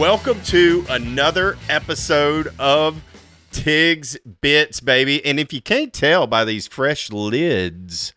Welcome to another episode of Tigs Bits, baby. And if you can't tell by these fresh lids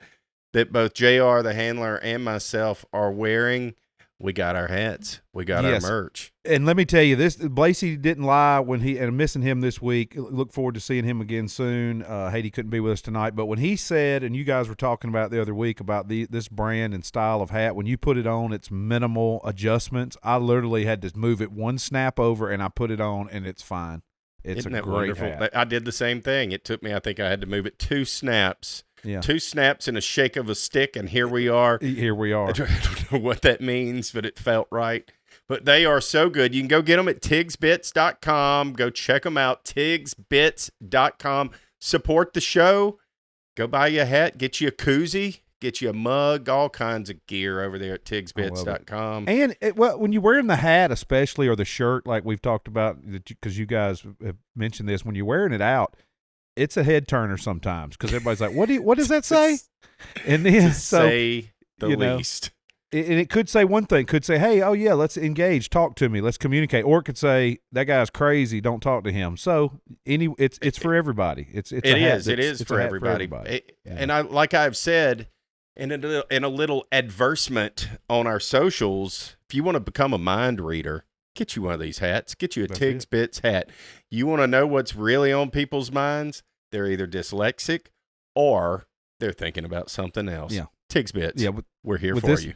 that both JR, the handler, and myself are wearing, we got our hats. We got our merch. And let me tell you, this Blasey didn't lie when and I'm missing him this week. Look forward to seeing him again soon. Hate he couldn't be with us tonight. But when he said, and you guys were talking about the other week about this brand and style of hat, when you put it on, it's minimal adjustments. I literally had to move it one snap over, and I put it on, and it's fine. Isn't a great wonderful hat. I did the same thing. It took me, I think I had to move it 2 snaps. Yeah. 2 snaps and a shake of a stick, and here we are. Here we are. I don't know what that means, but it felt right. But they are so good. You can go get them at tigsbits.com. Go check them out, tigsbits.com. Support the show. Go buy you a hat. Get you a koozie. Get you a mug. All kinds of gear over there at tigsbits.com. And when you're wearing the hat especially, or the shirt like we've talked about, because you guys have mentioned this, when you're wearing it out, it's a head turner sometimes because everybody's like, what does that say? And then say the least. And it could say one thing, could say, hey, oh yeah, let's engage, talk to me, let's communicate. Or it could say, that guy's crazy, don't talk to him. So it's for everybody. It is for everybody. And I've said in a little advertisement on our socials, if you want to become a mind reader, get you one of these hats. Get you a Tigs Bits hat. You want to know what's really on people's minds? They're either dyslexic or they're thinking about something else. Yeah. Tigs Bits. Yeah, we're here for you.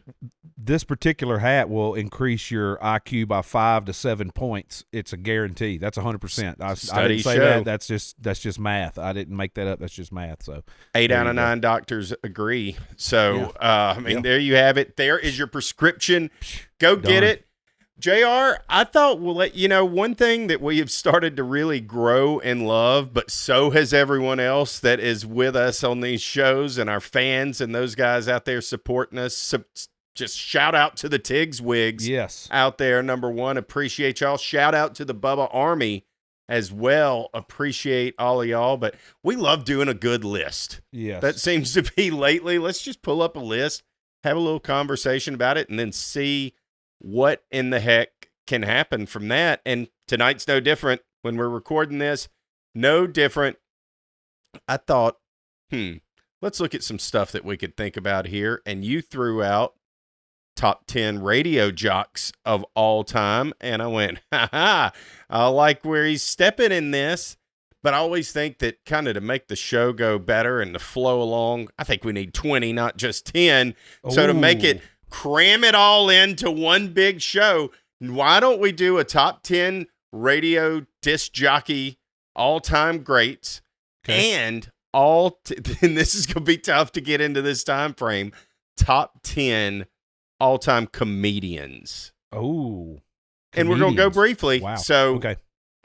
This particular hat will increase your IQ by 5 to 7 points. It's a guarantee. That's 100%. I didn't say that. That's just math. I didn't make that up. That's just math. So 8 out of 9 doctors agree. So there you have it. There is your prescription. Go get it. JR, I thought we'll let you know one thing that we have started to really grow and love, but so has everyone else that is with us on these shows and our fans and those guys out there supporting us. So just shout out to the Tigs Wigs out there. Number one, appreciate y'all. Shout out to the Bubba Army as well. Appreciate all of y'all, but we love doing a good list. Yes. That seems to be lately. Let's just pull up a list, have a little conversation about it, and then see what in the heck can happen from that. And tonight's no different. When we're recording this, no different. I thought, let's look at some stuff that we could think about here. And you threw out top 10 radio jocks of all time. And I went, I like where he's stepping in this. But I always think that kind of to make the show go better and to flow along, I think we need 20, not just 10. Ooh. So to make it, cram it all into one big show, why don't we do a top 10 radio disc jockey all-time greats and and this is going to be tough to get into this time frame, top 10 all-time comedians. Oh. And we're going to go briefly. Wow. So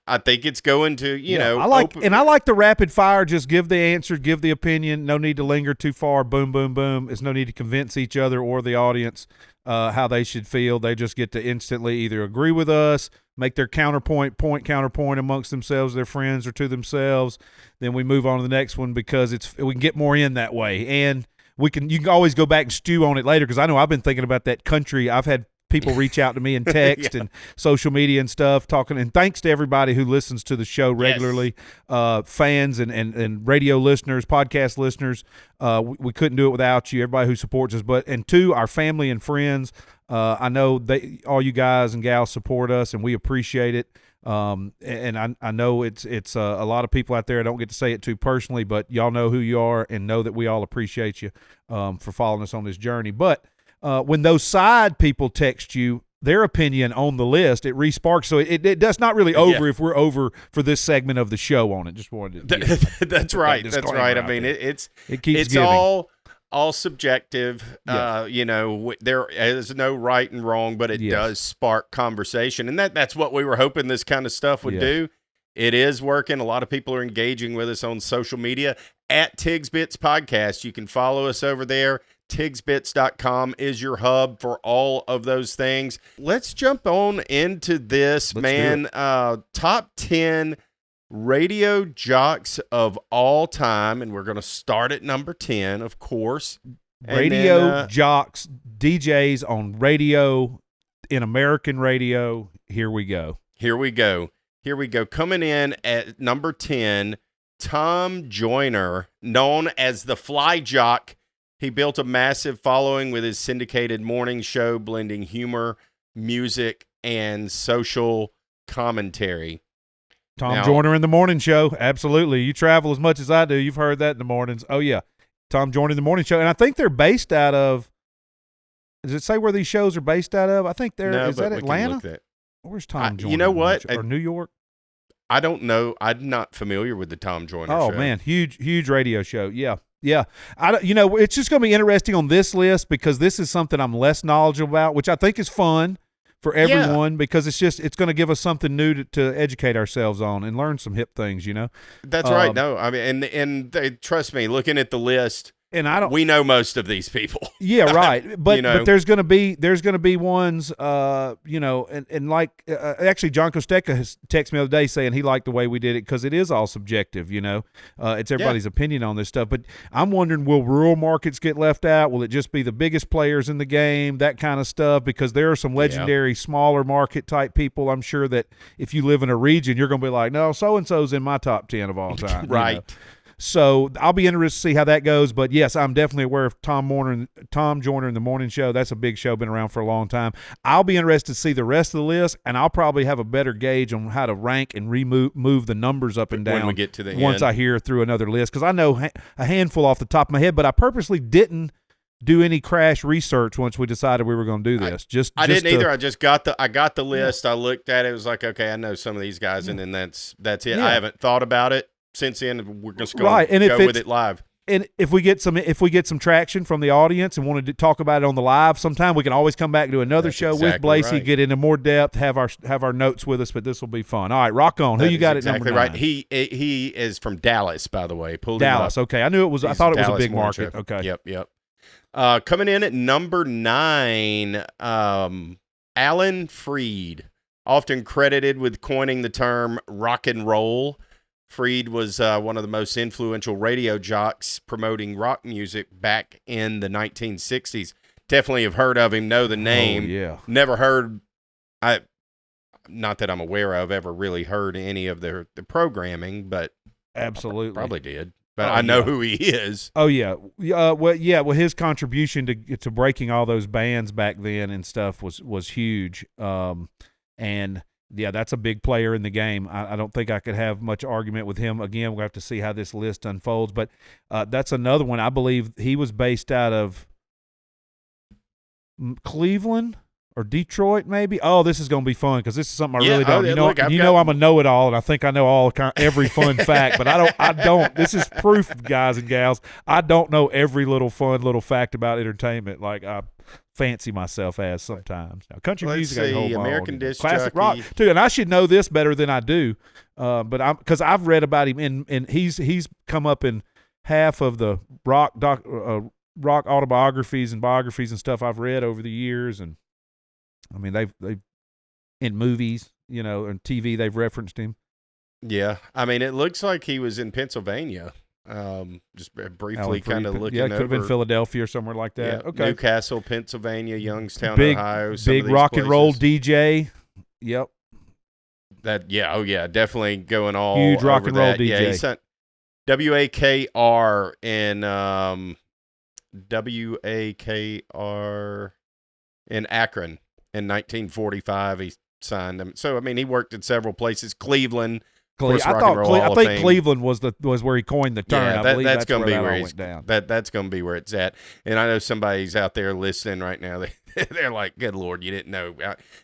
I think it's going to, I like the rapid fire. Just give the answer, give the opinion. No need to linger too far. Boom, boom, boom. There's no need to convince each other or the audience how they should feel. They just get to instantly either agree with us, make their counterpoint amongst themselves, their friends, or to themselves. Then we move on to the next one because we can get more in that way. And you can always go back and stew on it later because I know I've been thinking about that country. I've had people reach out to me in text and social media and stuff talking. And thanks to everybody who listens to the show regularly, fans and radio listeners, podcast listeners. We couldn't do it without you, everybody who supports us. And to our family and friends, I know all you guys and gals support us, and we appreciate it. And I know it's a lot of people out there. I don't get to say it too personally, but y'all know who you are and know that we all appreciate you for following us on this journey. But when those side people text you their opinion on the list, it resparks. So it does not really over if we're over for this segment of the show on it. Just wanted to That's right. That's right. I mean, it keeps giving. All subjective. There is no right and wrong, but it does spark conversation. And that's what we were hoping this kind of stuff would do. It is working. A lot of people are engaging with us on social media at Tigs Bits Podcast. You can follow us over there. Tigsbits.com is your hub for all of those things. Let's jump on into this, man. Top 10 radio jocks of all time, and we're going to start at number 10, of course. Radio jocks, DJs on radio in American radio. Here we go. Here we go. Here we go. Coming in at number 10, Tom Joyner, known as the Fly Jock. He built a massive following with his syndicated morning show, blending humor, music, and social commentary. Tom Joyner in the morning show. Absolutely. You travel as much as I do. You've heard that in the mornings. Oh, yeah. Tom Joyner in the morning show. And I think they're based out of, does it say where these shows are based out of? I think is that Atlanta? Where's Tom Joyner? You know what? Or New York? I don't know. I'm not familiar with the Tom Joyner show. Oh, man. Huge radio show. Yeah. Yeah. It's just going to be interesting on this list because this is something I'm less knowledgeable about, which I think is fun for everyone because it's going to give us something new to educate ourselves on and learn some hip things, That's right. No, I mean, and trust me, looking at the list, and we know most of these people. Yeah, right. But but there's going to be ones, and like actually John Kosteka has texted me the other day saying he liked the way we did it because it is all subjective. It's everybody's opinion on this stuff. But I'm wondering, will rural markets get left out? Will it just be the biggest players in the game? That kind of stuff, because there are some legendary smaller market type people. I'm sure that if you live in a region, you're going to be like, no, so and so's in my top 10 of all time. Right. So I'll be interested to see how that goes. But, yes, I'm definitely aware of Tom Joyner in the morning show. That's a big show, been around for a long time. I'll be interested to see the rest of the list, and I'll probably have a better gauge on how to rank and move the numbers up and down when we get to the once I hear through another list. Because I know a handful off the top of my head, but I purposely didn't do any crash research once we decided we were going to do this. I didn't either. I just got the list. Yeah. I looked at it. It was like, okay, I know some of these guys, and then that's it. Yeah. I haven't thought about it since then. We're just going to go with it live. And if we get some traction from the audience and wanted to talk about it on the live sometime, we can always come back to another show with Blasey, get into more depth, have our notes with us. But this will be fun. All right, rock on. Who you got at number 9? Right. He is from Dallas, by the way. Dallas. Okay, I knew it was. I thought it was a big market. Show. Okay. Yep. Coming in at number 9, Alan Freed, often credited with coining the term rock and roll. Freed was one of the most influential radio jocks promoting rock music back in the 1960s. Definitely have heard of him, know the name. Oh, yeah. Never heard, not that I'm aware of, ever really heard any of the programming, but absolutely probably did. But I know who he is. Oh, yeah. Well, his contribution to breaking all those bands back then and stuff was huge. And yeah, that's a big player in the game. I don't think I could have much argument with him. Again, we'll have to see how this list unfolds. But that's another one. I believe he was based out of Cleveland or Detroit, maybe. Oh, this is going to be fun because this is something I really don't. I'm a know-it-all, and I think I know every fun fact, but I don't. This is proof, guys and gals. I don't know every little fun little fact about entertainment like I fancy myself as sometimes. Now, country music, I hold American disc classic jockey. rock too, and I should know this better than I do. But because I've read about him, and he's come up in half of the rock autobiographies and biographies and stuff I've read over the years, and I mean they've in movies, and TV they've referenced him. Yeah, I mean it looks like he was in Pennsylvania. Just briefly kind of looking. Yeah, it could have been Philadelphia or somewhere like that. Yeah, okay, Newcastle, Pennsylvania, Youngstown, Ohio. Big rock and roll DJ. Yep. Definitely going all huge rock and roll that. DJ. Yeah, he sent WAKR in Akron in 1945. He signed them. So I mean, he worked at several places. Cleveland. I think Cleveland was where he coined the term. Yeah, I believe that's going to be where went down. That's going to be where it's at. And I know somebody's out there listening right now. They're like, "Good Lord, you didn't know?"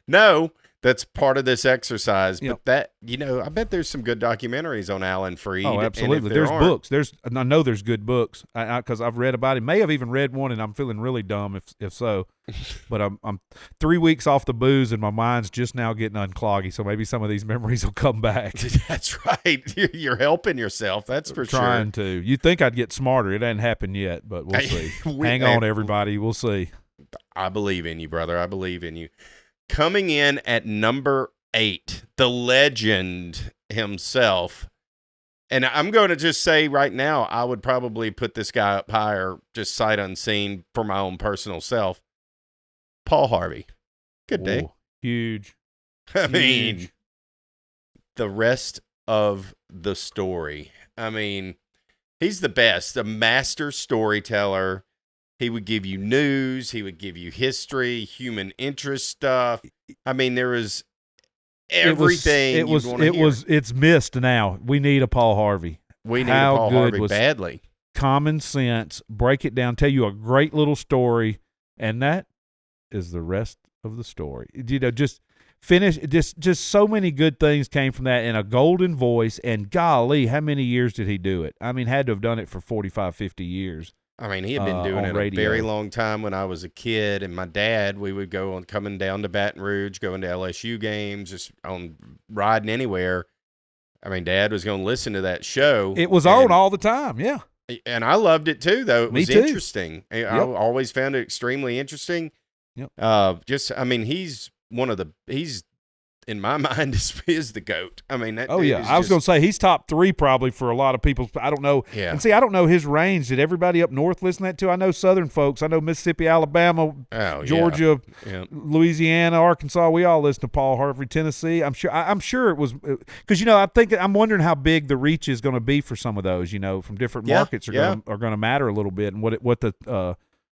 No, that's part of this exercise. But I bet there's some good documentaries on Alan Freed. Oh, absolutely. There's books. I know there's good books because I've read about him. May have even read one, and I'm feeling really dumb if so. But I'm 3 weeks off the booze, and my mind's just now getting uncloggy. So maybe some of these memories will come back. That's right. You're helping yourself. That's for sure. Trying to. You'd think I'd get smarter. It hasn't happened yet, but we'll see. Hang on, everybody. We'll see. I believe in you, brother. I believe in you. Coming in at number 8, the legend himself. And I'm going to just say right now, I would probably put this guy up higher, just sight unseen for my own personal self. Paul Harvey. Good day. Huge. I mean, Huge. the rest of the story. I mean, he's the best, a master storyteller. He would give you news. He would give you history, human interest stuff. I mean, there was everything It's missed now. We need a Paul Harvey. We need a Paul Harvey badly. Common sense, break it down, tell you a great little story, and that is the rest of the story. You know, just finish. Just so many good things came from that in a golden voice. And golly, how many years did he do it? I mean, had to have done it for 45, 50 years. I mean, he had been doing it a very long time when I was a kid, and my dad, we would go on coming down to Baton Rouge, going to LSU games, just on riding anywhere. I mean, Dad was going to listen to that show. It was on all the time, yeah. And I loved it too, though. It was interesting. Yep. I always found it extremely interesting. Yep. I mean, he's in my mind, is the GOAT. I mean, I was going to say he's top 3 probably for a lot of people. I don't know. Yeah. And see, I don't know his range. Did everybody up north listen to that too? I know Southern folks. I know Mississippi, Alabama, Georgia, Louisiana, Arkansas. We all listen to Paul Harvey. Tennessee. I'm sure it was because I'm wondering how big the reach is going to be for some of those. From different markets are going to matter a little bit, and what the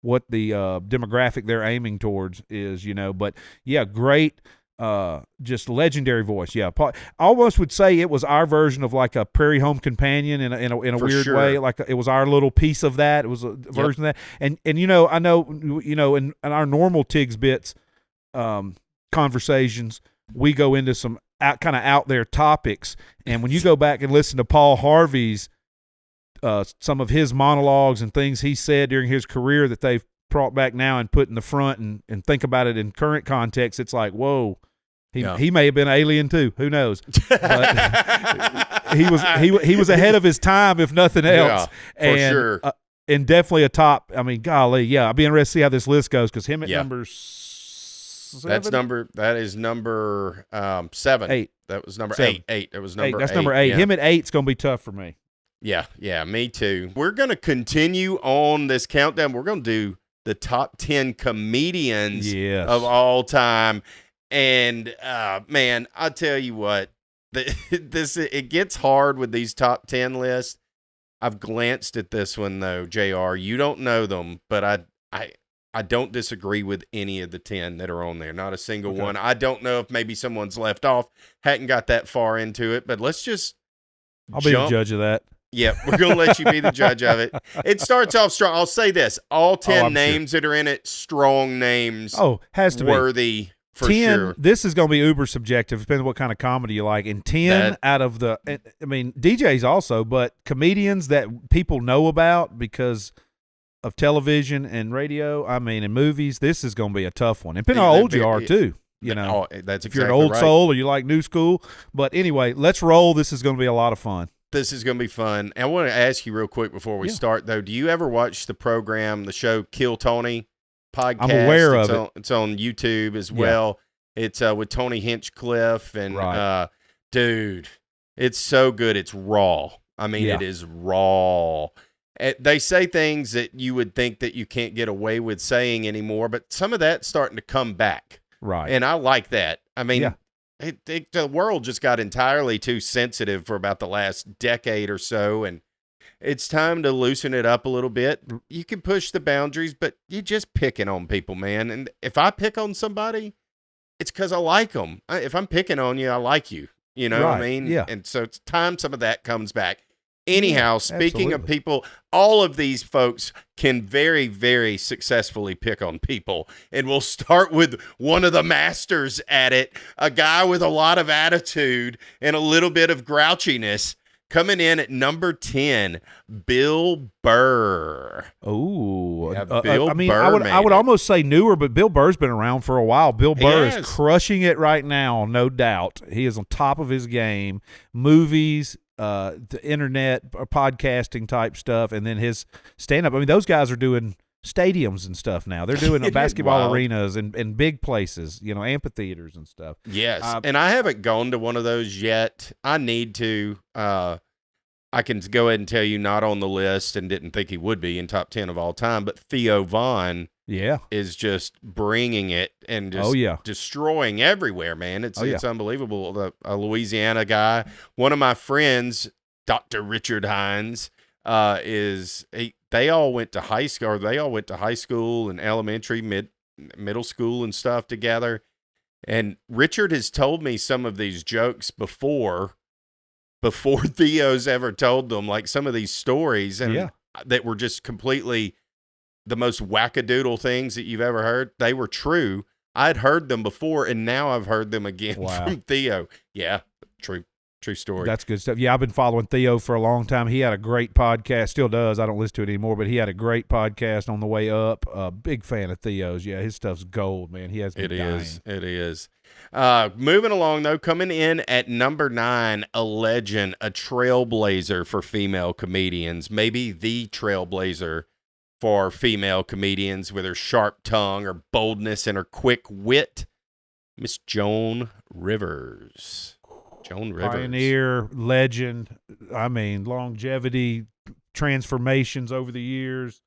demographic they're aiming towards is. But yeah, great. Just legendary voice. Yeah, I almost would say it was our version of like a Prairie Home Companion in a weird way. Like it was our little piece of that. It was a version of that. And I know in our normal Tigs Bits conversations, we go into some kind of out there topics. And when you go back and listen to Paul Harvey's some of his monologues and things he said during his career that they've brought back now and put in the front and think about it in current context, it's like, whoa, he may have been alien too. Who knows? But he was ahead of his time, if nothing else. For sure. And definitely a top. I mean, golly, yeah. I'll be interested to see how this list goes because him at number 7? That is number 7. 8. That was number 7. 8. That was number 8. That's number 8. Yeah. Him at 8's going to be tough for me. Yeah, me too. We're going to continue on this countdown. We're going to do the top 10 comedians of all time. And, man, I'll tell you what, it gets hard with these top 10 lists. I've glanced at this one, though, JR. You don't know them, but I don't disagree with any of the 10 that are on there. Not a single one. I don't know if maybe someone's left off. Hadn't got that far into it, but let's just I'll be the judge of that. Yep, we're going to let you be the judge of it. It starts off strong. I'll say this. All 10 names that are in it, strong names. Oh, has to be. Worthy for 10, sure. This is going to be uber subjective, depending on what kind of comedy you like. And 10 out of the – I mean, DJs also, but comedians that people know about because of television and radio, I mean, and movies, this is going to be a tough one. And depending on how old you are, too. That's if you're an old soul or you like new school. But anyway, let's roll. This is going to be a lot of fun. This is going to be fun. I want to ask you real quick before we start, though. Do you ever watch the show Kill Tony podcast? I'm aware of it. It's on YouTube as well. It's with Tony Hinchcliffe. And, dude, it's so good. It's raw. I mean, it is raw. They say things that you would think that you can't get away with saying anymore, but some of that's starting to come back. Right. And I like that. I mean, the world just got entirely too sensitive for about the last decade or so, and it's time to loosen it up a little bit. You can push the boundaries, but you're just picking on people, man. And if I pick on somebody, it's because I like them. If I'm picking on you, I like you. You know what I mean? Yeah. And so it's time some of that comes back. Anyhow, speaking of people, all of these folks can very, very successfully pick on people. And we'll start with one of the masters at it, a guy with a lot of attitude and a little bit of grouchiness. Coming in at number 10, Bill Burr. Oh, Bill Burr. I would almost say newer, but Bill Burr's been around for a while. Bill Burr is crushing it right now, no doubt. He is on top of his game. Movies, the internet, podcasting type stuff, and then his stand-up. I mean, those guys are doing stadiums and stuff now. They're doing basketball arenas and big places, amphitheaters and stuff. Yes, and I haven't gone to one of those yet. I need to. I can go ahead and tell you not on the list and didn't think he would be in top 10 of all time, but Theo Von Yeah. is just bringing it and just destroying everywhere, man. It's unbelievable. A Louisiana guy, one of my friends, Dr. Richard Hines, they all went to high school. Or they all went to high school and elementary, middle school and stuff together. And Richard has told me some of these jokes before Theo's ever told them, like some of these stories, and that were just completely the most wackadoodle things that you've ever heard. They were true. I'd heard them before, and now I've heard them again from Theo. Yeah, true story. That's good stuff. Yeah, I've been following Theo for a long time. He had a great podcast, still does. I don't listen to it anymore, but he had a great podcast on the way up. Big fan of Theo's. Yeah, his stuff's gold, man. He has me dying. It is. Moving along, though, coming in at number 9, a legend, a trailblazer for female comedians, maybe the trailblazer for female comedians with her sharp tongue, her boldness, and her quick wit, Miss Joan Rivers. Pioneer, legend, I mean, longevity, transformations over the years.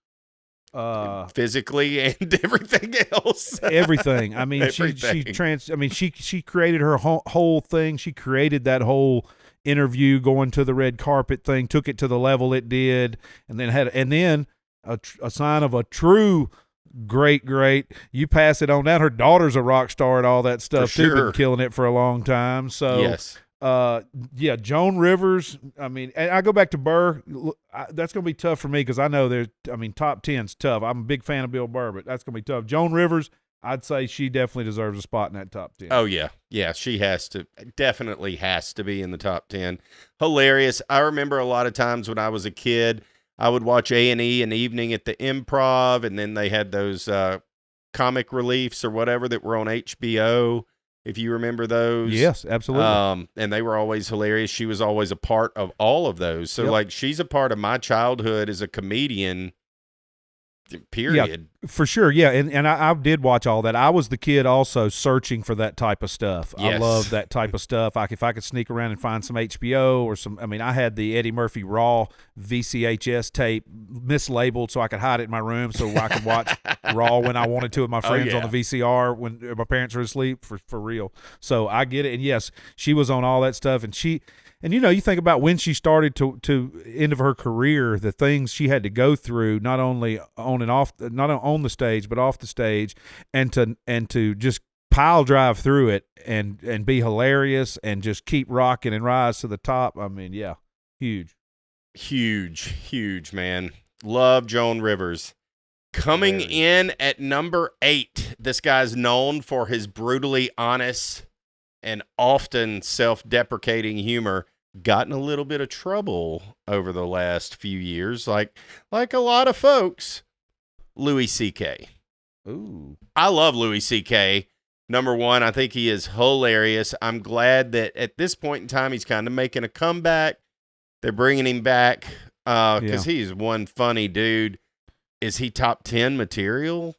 Physically and everything else. Everything. I mean, she created her whole thing. She created that whole interview, going to the red carpet thing, took it to the level it did, and then a sign of a true great. You pass it on down. Her daughter's a rock star and all that stuff too. Been killing it for a long time. So yes. Joan Rivers. I mean, and I go back to Burr. That's going to be tough for me because I know top 10's tough. I'm a big fan of Bill Burr, but that's going to be tough. Joan Rivers, I'd say she definitely deserves a spot in that top 10. Oh, yeah. Yeah, she definitely has to be in the top 10. Hilarious. I remember a lot of times when I was a kid, I would watch A&E an evening at the Improv, and then they had those comic reliefs or whatever that were on HBO, if you remember those. Yes, absolutely. And they were always hilarious. She was always a part of all of those. So, she's a part of my childhood as a comedian, period. Yeah, for sure, yeah. And I did watch all that. I was the kid also searching for that type of stuff. Yes. I love that type of stuff. If I could sneak around and find some HBO or some, I mean, I had the Eddie Murphy Raw VCHS tape mislabeled so I could hide it in my room so I could watch Raw when I wanted to with my friends on the VCR when my parents were asleep, for real. So I get it. And yes, she was on all that stuff, and you think about when she started to end of her career, the things she had to go through, not only on and off, not on the stage, but off the stage, and to just pile drive through it and be hilarious and just keep rocking and rise to the top. I mean, yeah, huge, man. Love Joan Rivers. Coming in at number 8, this guy's known for his brutally honest and often self-deprecating humor. Gotten a little bit of trouble over the last few years, like a lot of folks. Louis C.K. Ooh, I love Louis C.K. Number 1, I think he is hilarious. I'm glad that at this point in time he's kind of making a comeback. They're bringing him back because he's one funny dude. Is he top 10 material?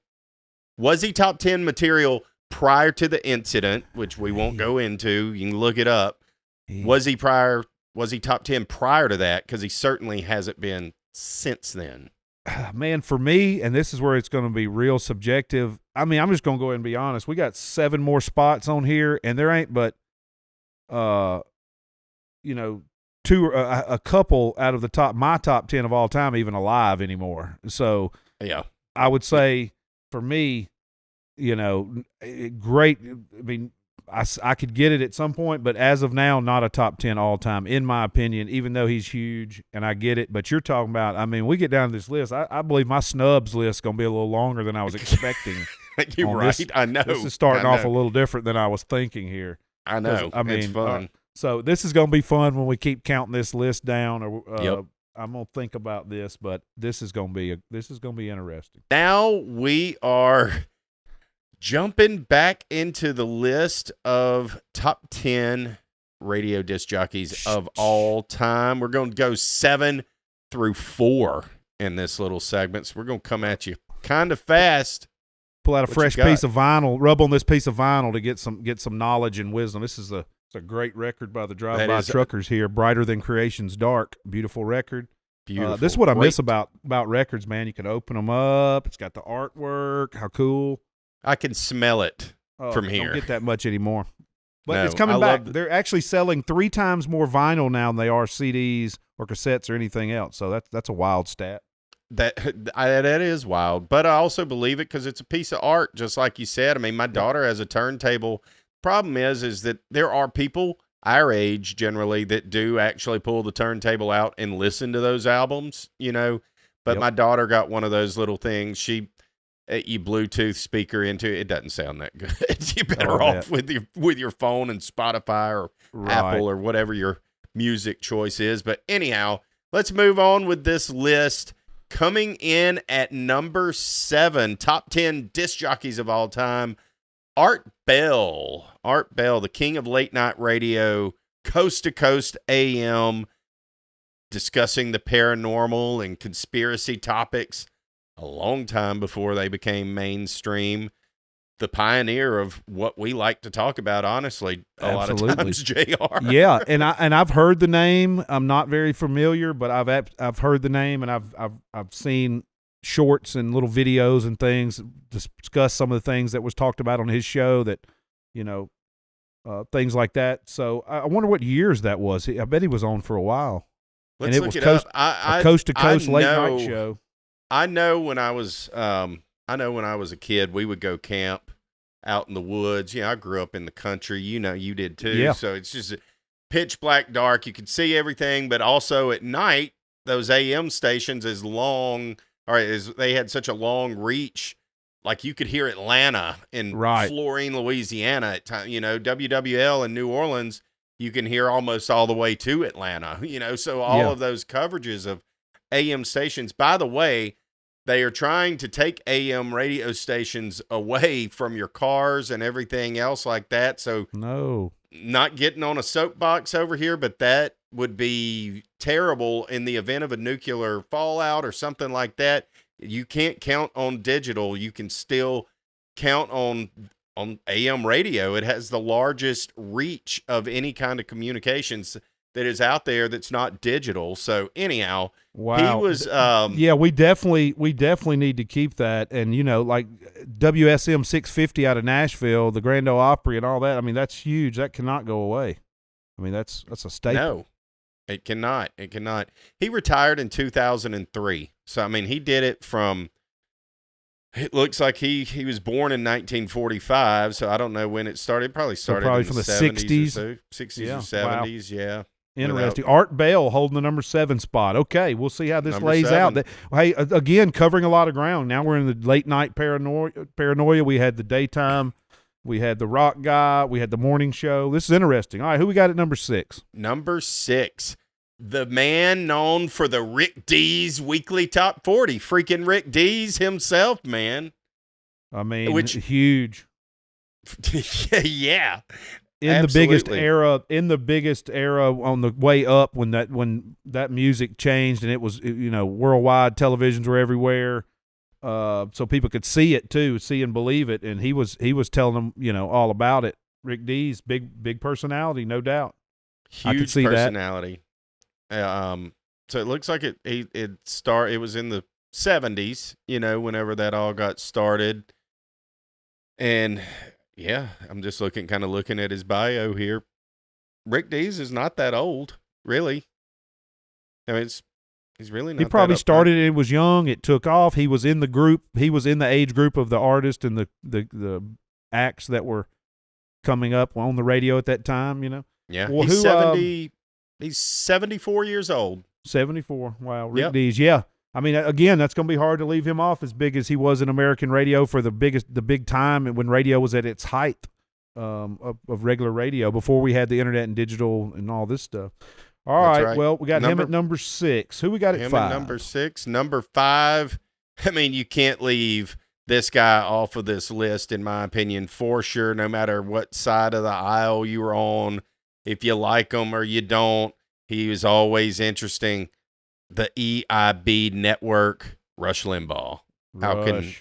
Was he top 10 material prior to the incident, which we won't go into? You can look it up. Was he top 10 prior to that? Because he certainly hasn't been since then. Man, for me, and this is where it's going to be real subjective. I mean, I'm just going to go ahead and be honest. We got 7 more spots on here, and there ain't but, a couple out of my top 10 of all time even alive anymore. So yeah, I would say for me, great. I mean, I could get it at some point, but as of now, not a top 10 all time, in my opinion, even though he's huge, and I get it. But you're talking about, I mean, we get down to this list. I believe my snubs list is going to be a little longer than I was expecting. You're right. I know. This is starting off a little different than I was thinking here. I know. I mean, it's fun. So this is going to be fun when we keep counting this list down. I'm going to think about this, but this is going to be interesting. Now we are jumping back into the list of top 10 radio disc jockeys of all time. We're going to go 7 through 4 in this little segment. So we're going to come at you kind of fast. Pull out a fresh piece of vinyl, rub on this piece of vinyl to get some knowledge and wisdom. It's a great record by the Drive-By Truckers here. Brighter Than Creation's Dark. Beautiful record. Beautiful. This is what I Great. miss about records, man. You can open them up. It's got the artwork. How cool. I can smell it from here. Don't get that much anymore. But No, it's coming I back. love They're actually selling 3 times more vinyl now than they are CDs or cassettes or anything else. So that's a wild stat. That is wild, but I also believe it because it's a piece of art, just like you said. I mean, my daughter has a turntable. Problem is that there are people our age generally that do actually pull the turntable out and listen to those albums, you know. But my daughter got one of those little things. You Bluetooth speaker into it. It doesn't sound that good. You're better off with your phone and Spotify or Apple or whatever your music choice is. But anyhow, let's move on with this list. Coming in at number 7, top 10 disc jockeys of all time, Art Bell. Art Bell, the king of late night radio, coast to coast AM, discussing the paranormal and conspiracy topics a long time before they became mainstream. The pioneer of what we like to talk about, honestly, a lot of times, JR. Yeah, and I've heard the name. I'm not very familiar, but I've heard the name, and I've seen shorts and little videos and things discuss some of the things that was talked about on his show. That, you know, things like that. So I wonder what years that was. I bet he was on for a while. Let's look it up. A coast to coast late night show. I know when I was a kid, we would go camp out in the woods. I grew up in the country. You know, you did too. Yeah. So it's just pitch black dark. You could see everything, but also at night, those AM stations they had such a long reach. Like you could hear Atlanta in Florine, Louisiana at time. You know, WWL in New Orleans, you can hear almost all the way to Atlanta. You know, so all of those coverages of AM stations. By the way, they are trying to take AM radio stations away from your cars and everything else like that. So not getting on a soapbox over here, but that would be terrible in the event of a nuclear fallout or something like that. You can't count on digital. You can still count on AM radio. It has the largest reach of any kind of communications that is out there that's not digital. So anyhow, he was we definitely need to keep that. And you know, like WSM 650 out of Nashville, the Grand Ole Opry and all that. I mean, that's huge. That cannot go away. I mean, that's a staple. No, it cannot. He retired in 2003. So I mean, he did it from, it looks like he was born in 1945, so I don't know when it started. It probably started from the 60s or so, 60s or 70s, yeah. Interesting. Art Bell holding the number 7 spot. Okay, we'll see how this lays out. Hey, again, covering a lot of ground. Now we're in the late night paranoia. We had the daytime. We had the rock guy. We had the morning show. This is interesting. All right, who we got at number 6? Number 6, the man known for the Rick Dees Weekly Top 40. Freaking Rick Dees himself, man. I mean, huge. Yeah. In the biggest era on the way up when that music changed and it was, you know, worldwide, televisions were everywhere, so people could see it too, see and believe it, and he was telling them, you know, all about it. Rick Dees, big personality, no doubt. Huge personality. So it looks like it was in the 70s, you know, whenever that all got started, and. Yeah, I'm just looking at his bio here. Rick Dees is not that old, really. I mean, he's really not. He probably started it was young. It took off. He was in the group. He was in the age group of the artists and the acts that were coming up on the radio at that time. You know. Yeah, well, he's 70. He's 74 years old. 74. Wow, Rick Dees. Yeah. I mean, again, that's going to be hard to leave him off as big as he was in American radio for the big time when radio was at its height of regular radio before we had the internet and digital and all this stuff. All right. Well, we got him at number 6. Who we got at 5? Number 6. Number 5. I mean, you can't leave this guy off of this list, in my opinion, for sure, no matter what side of the aisle you were on. If you like him or you don't, he was always interesting. The EIB network, Rush Limbaugh. How can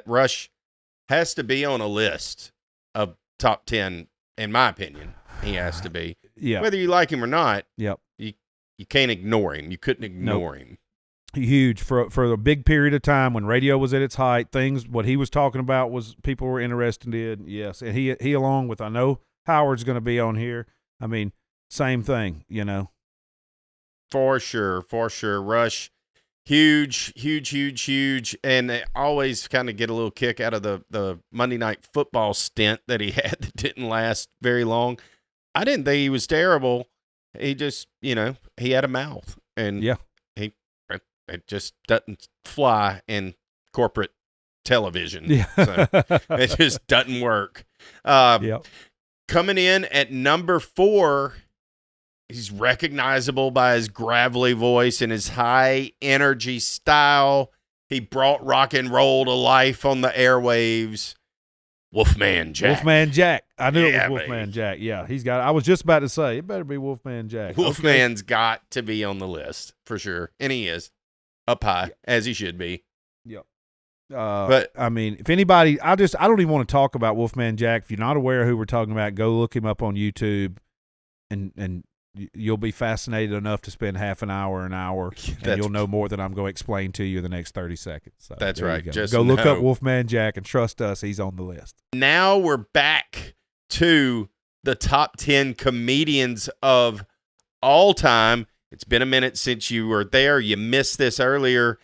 Rush has to be on a list of top 10, in my opinion. He has to be. Yeah. Whether you like him or not. Yep. You You can't ignore him. You couldn't ignore him. Huge for a big period of time when radio was at its height. What he was talking about was people were interested in. Yes, and he along with, I know Howard's going to be on here. I mean, same thing, you know. For sure. Rush, huge, and they always kind of get a little kick out of the Monday Night Football stint that he had that didn't last very long. I didn't think he was terrible. He just, you know, he had a mouth, and it just doesn't fly in corporate television. Yeah. So it just doesn't work. Coming in at number 4, he's recognizable by his gravelly voice and his high energy style. He brought rock and roll to life on the airwaves. Wolfman Jack. Wolfman Jack. I knew it was Wolfman Jack. Yeah, he's got it. I was just about to say, it better be Wolfman Jack. Wolfman's got to be on the list for sure. And he is up high, as he should be. Yep. But I mean, if anybody, I don't even want to talk about Wolfman Jack. If you're not aware of who we're talking about, go look him up on YouTube, and you'll be fascinated enough to spend half an hour, and you'll know more than I'm going to explain to you in the next 30 seconds. So that's right. Just go look up Wolfman Jack and trust us, he's on the list. Now we're back to the top 10 comedians of all time. It's been a minute since you were there. You missed this earlier.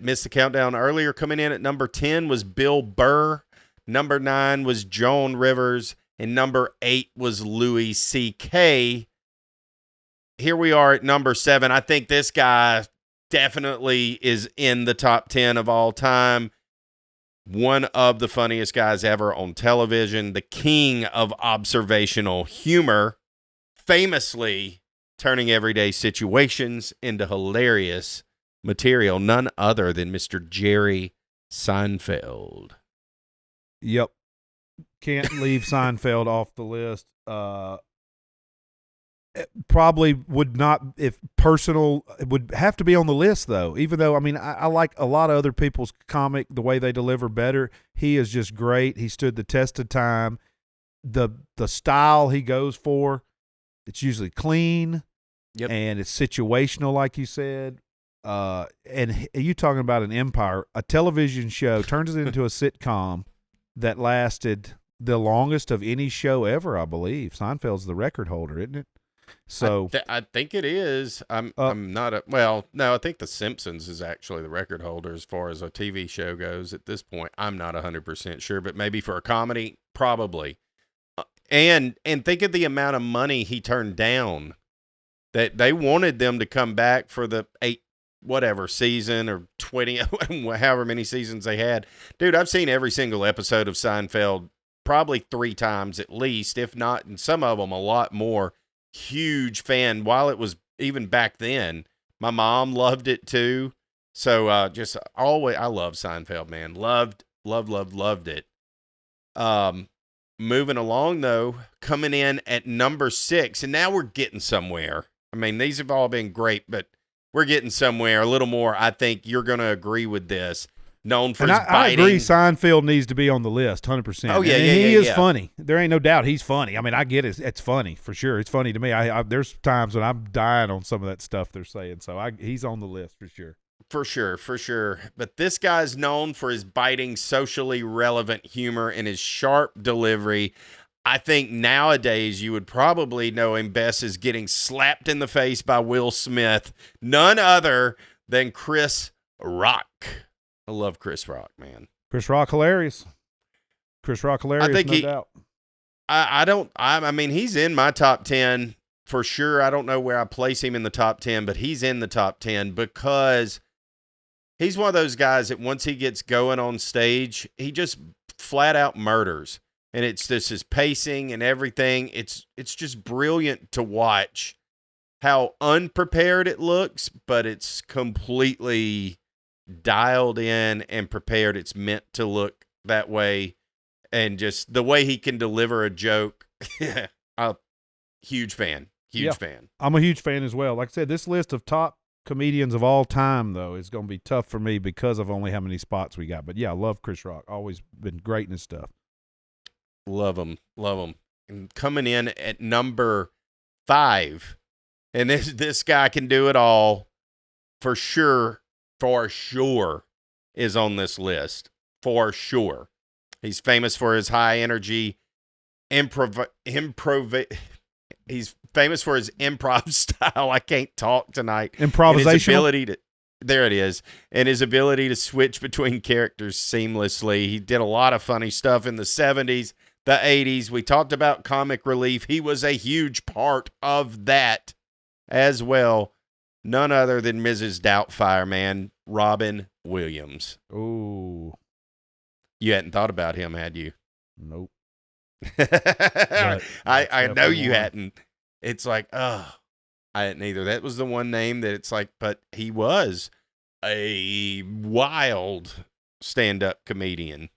Missed the countdown earlier. Coming in at number 10 was Bill Burr. Number 9 was Joan Rivers. And number 8 was Louis C.K. Here we are at number 7. I think this guy definitely is in the top 10 of all time. One of the funniest guys ever on television. The king of observational humor. Famously turning everyday situations into hilarious material. None other than Mr. Jerry Seinfeld. Yep. Can't leave Seinfeld off the list. Probably would not, if personal, it would have to be on the list, though. Even though, I mean, I like a lot of other people's comic, the way they deliver better. He is just great. He stood the test of time. The style he goes for, it's usually clean. Yep. And it's situational, like you said. And you talking about an empire, a television show turns it into a sitcom that lasted the longest of any show ever, I believe. Seinfeld's the record holder, isn't it? So I think it is. I'm not no, I think The Simpsons is actually the record holder as far as a TV show goes at this point. I'm not 100% sure, but maybe for a comedy, probably. And think of the amount of money he turned down. That they wanted them to come back for the 8 whatever season or 20, however many seasons they had. Dude, I've seen every single episode of Seinfeld probably 3 times at least, if not, and some of them a lot more. Huge fan while it was even back then. My mom loved it too. So just always, I love Seinfeld, man. Loved it. Moving along though, coming in at number 6, and now we're getting somewhere. I mean, these have all been great, but we're getting somewhere a little more. I think you're going to agree with this. Known for his biting. I agree. Seinfeld needs to be on the list, 100%. Oh yeah, he is funny. There ain't no doubt he's funny. I mean, I get it. It's funny for sure. It's funny to me. There's times when I'm dying on some of that stuff they're saying. So he's on the list for sure. For sure. But this guy's known for his biting, socially relevant humor and his sharp delivery. I think nowadays you would probably know him best as getting slapped in the face by Will Smith. None other than Chris Rock. I love Chris Rock, man. Chris Rock hilarious. I think no doubt. I mean, he's in my top 10 for sure. I don't know where I place him in the top 10, but he's in the top 10 because he's one of those guys that once he gets going on stage, he just flat out murders. And it's just his pacing and everything. It's just brilliant to watch how unprepared it looks, but it's completely dialed in and prepared. It's meant to look that way. And just the way he can deliver a joke. Huge fan. Huge fan. I'm a huge fan as well. Like I said, this list of top comedians of all time, though, is going to be tough for me because of only how many spots we got. But, yeah, I love Chris Rock. Always been great in his stuff. Love him. And coming in at number 5, And this guy can do it all for sure, is on this list. For sure. He's famous for his high energy he's famous for his improv style. I can't talk tonight. Improvisational. There it is. And his ability to switch between characters seamlessly. He did a lot of funny stuff in the 70s, the 80s. We talked about comic relief. He was a huge part of that as well. None other than Mrs. Doubtfire, man. Robin Williams. Ooh. You hadn't thought about him, had you? Nope. I know you hadn't. It's like, I didn't either. That was the one name that it's like, but he was a wild stand-up comedian.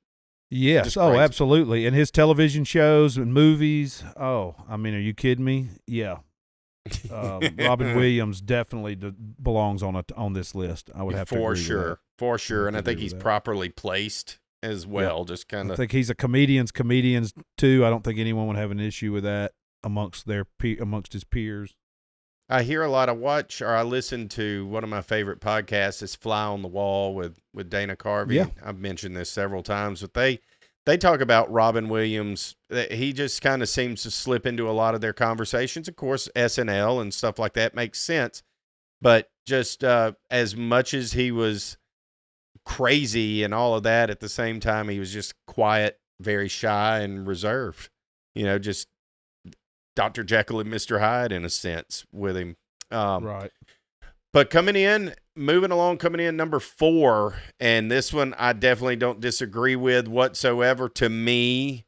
Yes. Oh, absolutely. And his television shows and movies. Oh, I mean, are you kidding me? Yeah. Robin Williams definitely belongs on this list. I would have to agree with that. For sure. And I think he's properly placed as well. Yeah. Just kind of. I think he's a comedians too. I don't think anyone would have an issue with that amongst his peers. I hear a lot I listen to one of my favorite podcasts is Fly on the Wall with Dana Carvey. Yeah. I've mentioned this several times, but they talk about Robin Williams. He just kind of seems to slip into a lot of their conversations. Of course, SNL and stuff like that makes sense, but just as much as he was crazy and all of that, at the same time, he was just quiet, very shy and reserved. Just Dr. Jekyll and Mr. Hyde in a sense with him. Right. But coming in number 4, and this one I definitely don't disagree with whatsoever. To me,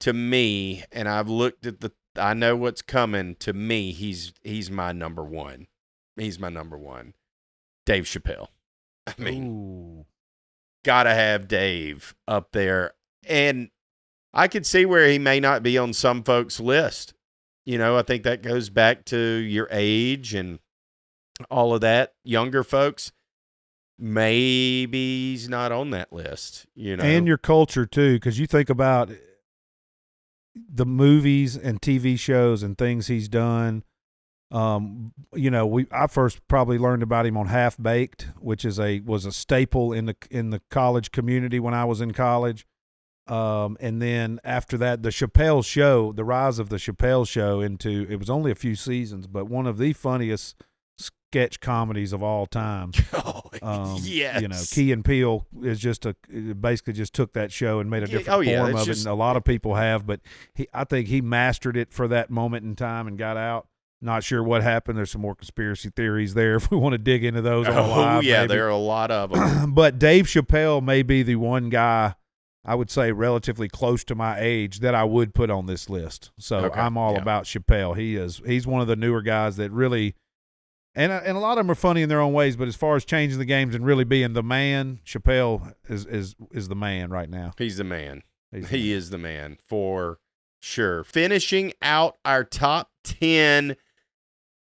and I've looked at I know what's coming. To me, he's my number 1. He's my number 1. Dave Chappelle. I mean, gotta have Dave up there. And I could see where he may not be on some folks' list. I think that goes back to your age and all of that. Younger folks, maybe he's not on that list, And your culture, too, because you think about the movies and TV shows and things he's done. I first probably learned about him on Half Baked, which was a staple in the college community when I was in college. And then after that, the Chappelle Show, the rise of the Chappelle Show it was only a few seasons, but one of the funniest sketch comedies of all time. Yes. Key and Peele is basically just took that show and made a different form of it. And a lot of people have, but I think he mastered it for that moment in time and got out. Not sure what happened. There's some more conspiracy theories there if we want to dig into those. There are a lot of them. But Dave Chappelle may be the one guy, I would say, relatively close to my age that I would put on this list. So I'm all about Chappelle. He's one of the newer guys that really, and a lot of them are funny in their own ways. But as far as changing the games and really being the man, Chappelle is the man right now. He's the man. He is the man for sure. Finishing out our top 10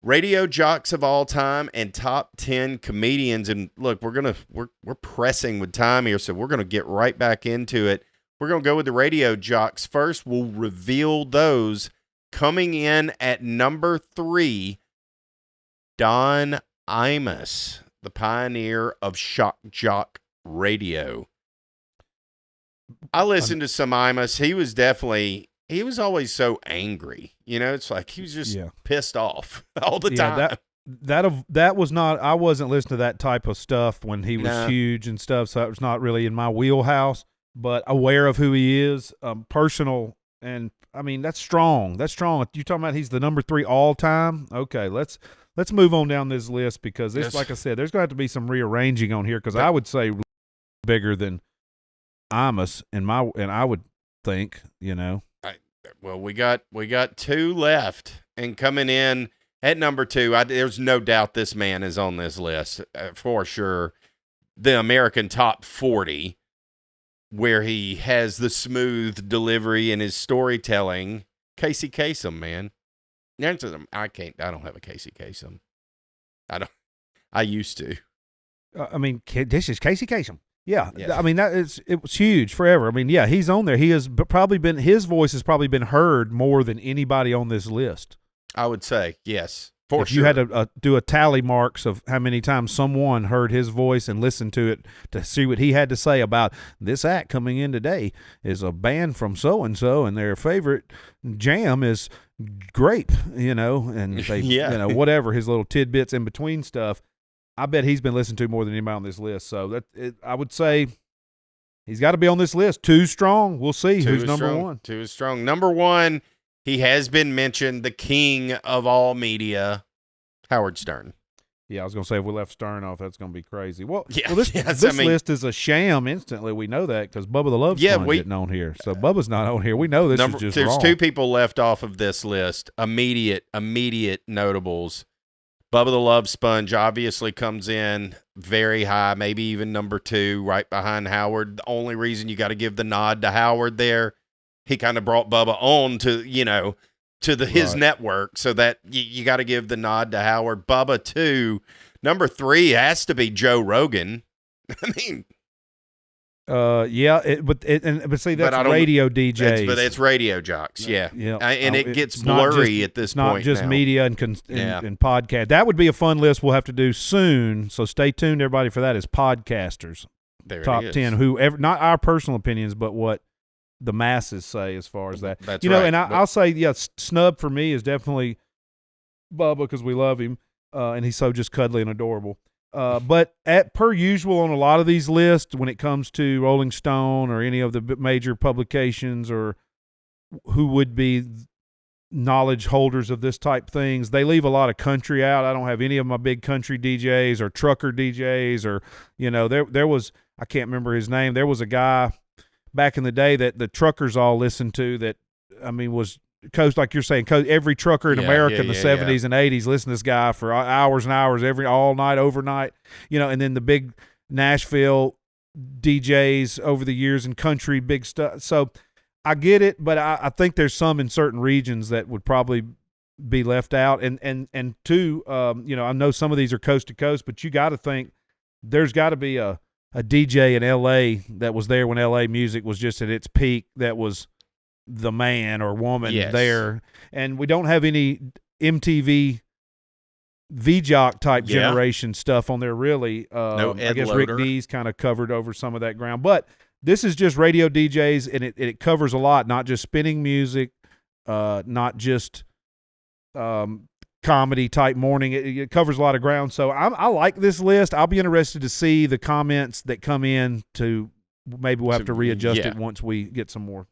radio jocks of all time and top 10 comedians. And look, we're pressing with time here, so we're going to get right back into it. We're going to go with the radio jocks first. We'll reveal those. Coming in at number 3, Don Imus, the pioneer of shock jock radio. I listened to some Imus. He was always so angry. It's like he was just pissed off all the time. That was not, I wasn't listening to that type of stuff when he was huge and stuff, so it was not really in my wheelhouse, but aware of who he is, personal, and I mean, that's strong. That's strong. You're talking about he's the number 3 all time? Okay, let's move on down this list because like I said, there's going to have to be some rearranging on here because I would say bigger than Imus and I would think, Well, we got 2 left, and coming in at number 2, there's no doubt this man is on this list for sure. The American Top 40, where he has the smooth delivery in his storytelling. Casey Kasem, man. I don't have a Casey Kasem. I used to. This is Casey Kasem. Yeah. I mean, it was huge forever. I mean, yeah, he's on there. His voice has probably been heard more than anybody on this list. I would say, yes. For if you had sure. to do a tally marks of how many times someone heard his voice and listened to it to see what he had to say about this act coming in today is a band from so-and-so and their favorite jam is grape, and they, Yeah. whatever, his little tidbits in between stuff. I bet he's been listened to more than anybody on this list. So I would say he's got to be on this list. Too strong. We'll see who's number one. Two is strong. Number one, he has been mentioned, the king of all media, Howard Stern. Yeah, I was going to say if we left Stern off, that's going to be crazy. Well, Yeah, this yes, list is a sham instantly. We know that because Bubba the Love Sponge isn't on here. So Bubba's not on here. We know this is just There's wrong. two people left off of this list, immediate notables. Bubba the Love Sponge obviously comes in very high, maybe even number 2, right behind Howard. The only reason you got to give the nod to Howard there, he kind of brought Bubba on to, his network, so that you got to give the nod to Howard. Bubba 2. Number 3 has to be Joe Rogan. I mean, yeah, but see, that's radio DJs. But it's radio jocks, yeah. And it gets it's not blurry at this point. It's not just now. media and podcast. That would be a fun list we'll have to do soon. So stay tuned, everybody, for that. Is podcasters There top it is. 10? Whoever, not our personal opinions, but what the masses say as far as that. That's right. And I'll say, snub for me is definitely Bubba because we love him, and he's so just cuddly and adorable. But per usual on a lot of these lists, when it comes to Rolling Stone or any of the major publications or who would be knowledge holders of this type things, they leave a lot of country out. I don't have any of my big country DJs or trucker DJs or, there was, I can't remember his name. There was a guy back in the day that the truckers all listened to that, was coast, like you're saying, every trucker in America in the 70s and 80s listened to this guy for hours and hours, all night, overnight, and then the big Nashville DJs over the years and country big stuff. So I get it, but I think there's some in certain regions that would probably be left out. And two, I know some of these are coast to coast, but you got to think there's got to be a DJ in LA that was there when LA music was just at its peak, that was the man or woman there. And we don't have any MTV V-Jock type generation stuff on there, really. No Ed I guess Loader. Rick D's kind of covered over some of that ground. But this is just radio DJs, and it covers a lot, not just spinning music, not just comedy type morning. It covers a lot of ground. So I like this list. I'll be interested to see the comments that come in. To maybe we'll have to readjust it once we get some more.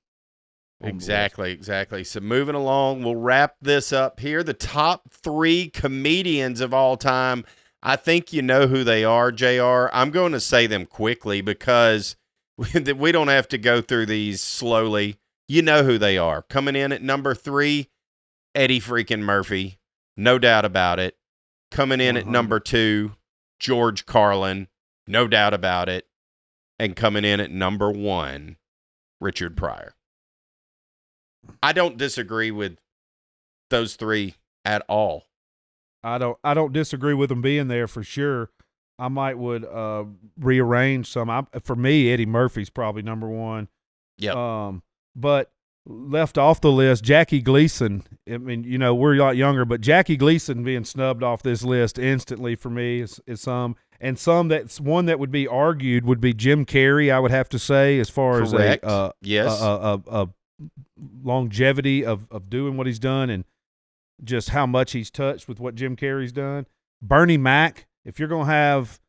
Exactly. So moving along, we'll wrap this up here. The top 3 comedians of all time. I think you know who they are, JR. I'm going to say them quickly because we don't have to go through these slowly. You know who they are. Coming in at number 3, Eddie freaking Murphy. No doubt about it. Coming in at number 2, George Carlin. No doubt about it. And coming in at number 1, Richard Pryor. I don't disagree with those 3 at all. I don't disagree with them being there for sure. I would rearrange some. For me, Eddie Murphy's probably number 1. Yeah. But left off the list, Jackie Gleason. We're a lot younger, but Jackie Gleason being snubbed off this list instantly for me is some. And some that's one that would be argued would be Jim Carrey, I would have to say, as far Correct. as a longevity of doing what he's done and just how much he's touched with what Jim Carrey's done. Bernie Mac, if you're going to have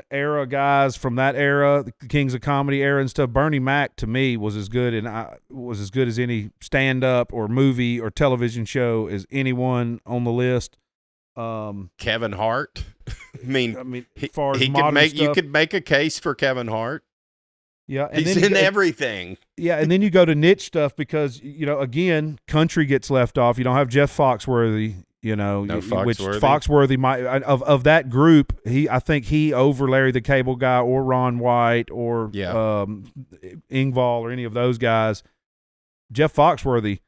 era guys from that era, the Kings of Comedy era and stuff, Bernie Mac to me was as good as any stand-up or movie or television show as anyone on the list. Kevin Hart. As far as modern stuff, you could make a case for Kevin Hart. Yeah, and he's in everything. Yeah, and then you go to niche stuff because again, country gets left off. You don't have Jeff Foxworthy. Which Foxworthy might of that group. I think he over Larry the Cable Guy or Ron White or Ingval or any of those guys. Jeff Foxworthy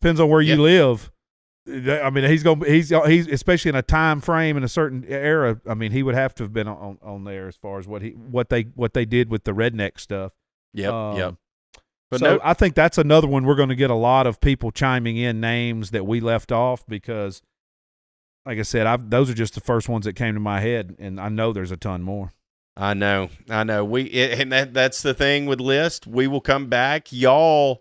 depends on where you live. He's especially in a time frame in a certain era. He would have to have been on there as far as what they did with the redneck stuff. Yep. But so I think that's another one we're going to get a lot of people chiming in names that we left off because like I said, those are just the first ones that came to my head, and I know there's a ton more. I know. That's the thing with list. We will come back. You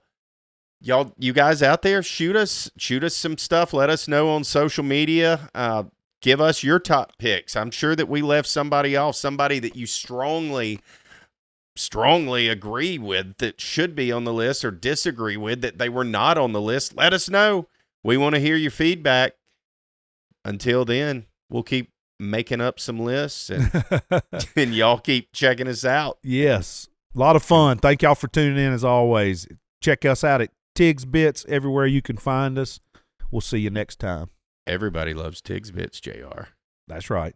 guys out there, shoot us some stuff. Let us know on social media. Give us your top picks. I'm sure that we left somebody off, somebody that you strongly agree with that should be on the list, or disagree with that they were not on the list. Let us know. We want to hear your feedback. Until then, we'll keep making up some lists, and and y'all keep checking us out. Yes. A lot of fun. Thank y'all for tuning in as always. Check us out at Tigs Bits everywhere you can find us. We'll see you next time. Everybody loves Tigs Bits, JR. That's right.